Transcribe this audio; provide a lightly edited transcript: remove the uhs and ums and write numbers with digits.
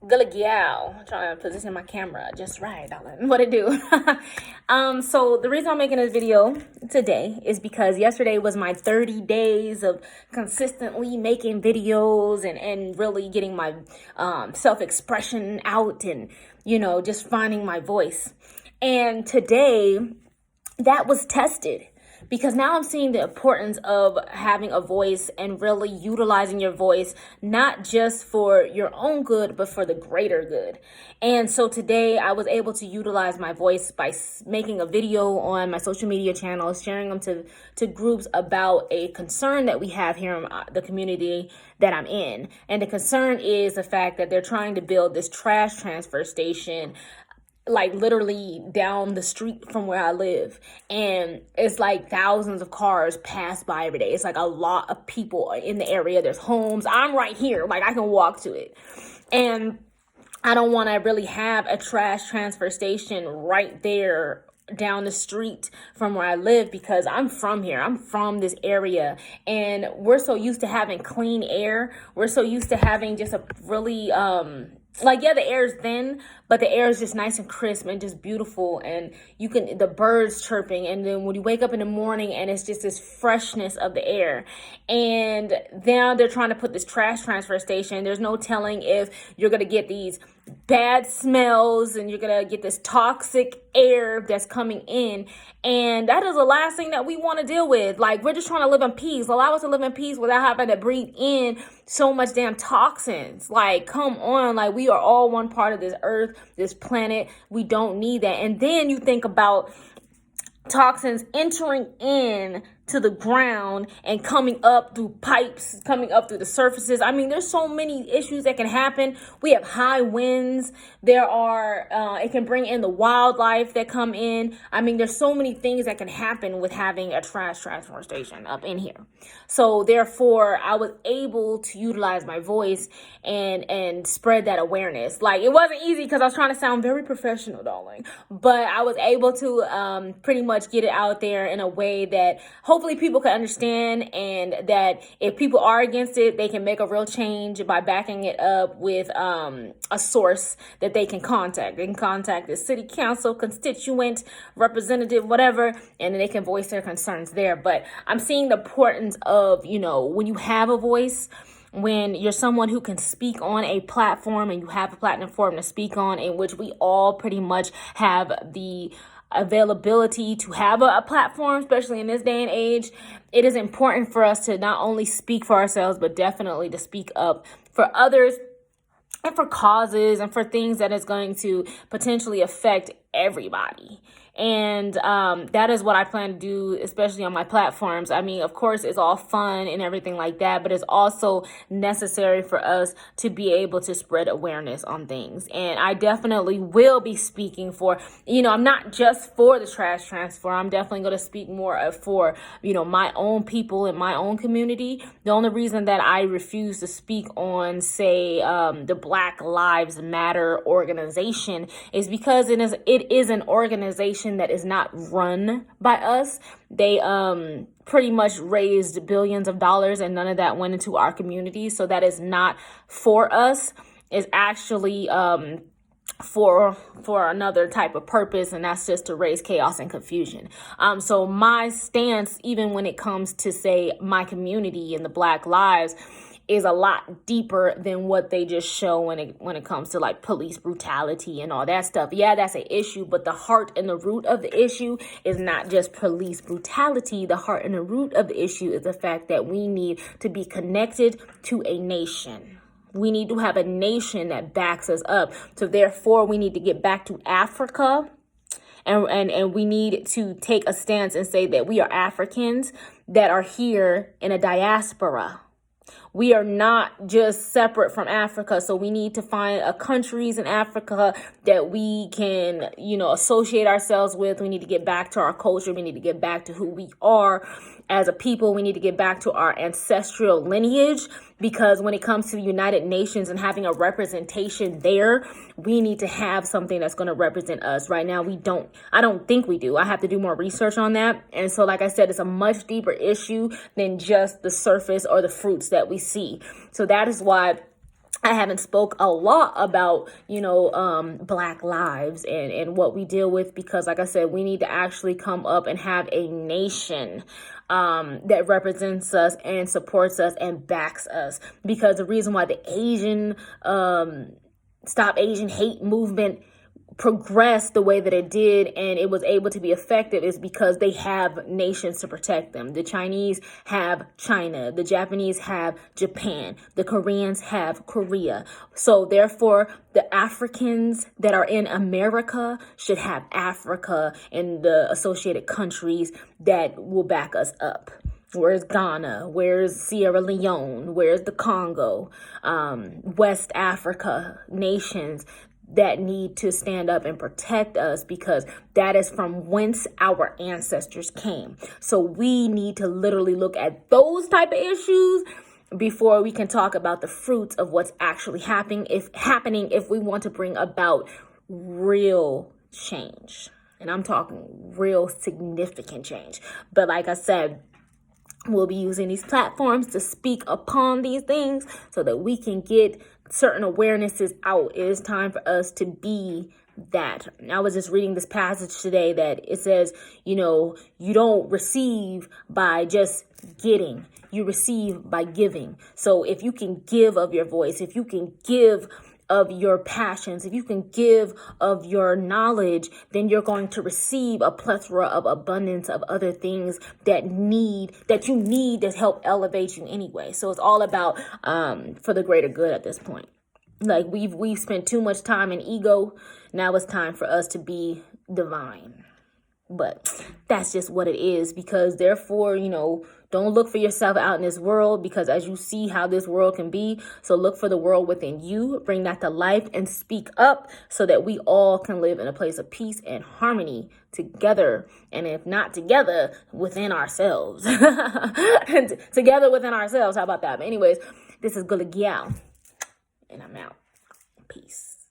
Gullah Gyal. I'm trying to position my camera just right, darling. What it do? So the reason I'm making this video today is because yesterday was my 30 days of consistently making videos and really getting my self-expression out and, just finding my voice. And today that was tested. Because now I'm seeing the importance of having a voice and really utilizing your voice, not just for your own good, but for the greater good. And so today I was able to utilize my voice by making a video on my social media channels, sharing them to groups about a concern that we have here in the community that I'm in. And the concern is the fact that they're trying to build this trash transfer station like literally down the street from where I live. And it's like thousands of cars pass by every day. It's like a lot of people are in the area. There's homes. I'm right here. Like I can walk to it. And I don't want to really have a trash transfer station right there down the street from where I live, because I'm from here. I'm from this area, and we're so used to having clean air. We're so used to having just a really the air is thin, but the air is just nice and crisp and just beautiful. And the birds chirping. And then when you wake up in the morning and it's just this freshness of the air. And now they're trying to put this trash transfer station. There's no telling if you're going to get these bad smells and you're going to get this toxic air that's coming in. And that is the last thing that we want to deal with. Like, we're just trying to live in peace. Allow us to live in peace without having to breathe in so much damn toxins. Like, come on. Like, we are all one part of this earth, this planet. We don't need that. And then you think about toxins entering in to the ground and coming up through pipes, coming up through the surfaces. I mean, there's so many issues that can happen. We have high winds. It can bring in the wildlife that come in. I mean, there's so many things that can happen with having a trash transfer station up in here. So therefore, I was able to utilize my voice and spread that awareness. Like, it wasn't easy because I was trying to sound very professional, darling, but I was able to pretty much get it out there in a way that hopefully people can understand, and that if people are against it, they can make a real change by backing it up with a source that they can contact. They can contact the city council, constituent, representative, whatever, and then they can voice their concerns there. But I'm seeing the importance of, when you have a voice, when you're someone who can speak on a platform and you have a platform to speak on, in which we all pretty much have the availability to have a platform, especially in this day and age, it is important for us to not only speak for ourselves, but definitely to speak up for others and for causes and for things that is going to potentially affect everybody. And that is what I plan to do, especially on my platforms. I mean, of course, it's all fun and everything like that, but it's also necessary for us to be able to spread awareness on things. And I definitely will be speaking for, I'm not just for the trash transfer. I'm definitely going to speak more for, my own people in my own community. The only reason that I refuse to speak on, say, the Black Lives Matter organization is because it is an organization that is not run by us. They pretty much raised billions of dollars, and none of that went into our community. So that is not for us. It's actually for another type of purpose, and that's just to raise chaos and confusion. So my stance, even when it comes to, say, my community and the Black lives, is a lot deeper than what they just show when it comes to like police brutality and all that stuff. Yeah, that's an issue, but the heart and the root of the issue is not just police brutality. The heart and the root of the issue is the fact that we need to be connected to a nation. We need to have a nation that backs us up. So therefore, we need to get back to Africa. And we need to take a stance and say that we are Africans that are here in a diaspora. We are not just separate from Africa. So we need to find countries in Africa that we can, associate ourselves with. We need to get back to our culture. We need to get back to who we are as a people. We need to get back to our ancestral lineage, because when it comes to the United Nations and having a representation there, we need to have something that's going to represent us. Right now, I don't think we do. I have to do more research on that. And so, like I said, it's a much deeper issue than just the surface or the fruits that we see. So that is why I haven't spoke a lot about, Black lives and what we deal with, because like I said, we need to actually come up and have a nation that represents us and supports us and backs us. Because the reason why the Asian Stop Asian Hate movement progressed the way that it did and it was able to be effective is because they have nations to protect them. The Chinese have China, the Japanese have Japan, the Koreans have Korea. So therefore, the Africans that are in America should have Africa and the associated countries that will back us up. Where's Ghana? Where's Sierra Leone? Where's the Congo? West Africa nations that need to stand up and protect us, because that is from whence our ancestors came. So we need to literally look at those type of issues before we can talk about the fruits of what's actually happening if we want to bring about real change. And I'm talking real significant change. But like I said, we'll be using these platforms to speak upon these things so that we can get certain awarenesses out. It is time for us to be that. I was just reading this passage today that it says, you don't receive by just getting, you receive by giving. So if you can give of your voice, if you can give of your passions, if you can give of your knowledge, then you're going to receive a plethora of abundance of other things that you need to help elevate you anyway. So it's all about for the greater good at this point. Like we've spent too much time in ego. Now it's time for us to be divine. But that's just what it is, because therefore, don't look for yourself out in this world, because as you see how this world can be, so look for the world within you, bring that to life and speak up so that we all can live in a place of peace and harmony together. And if not together, within ourselves. Together within ourselves. How about that? But anyways, this is Gullah Gyal, and I'm out. Peace.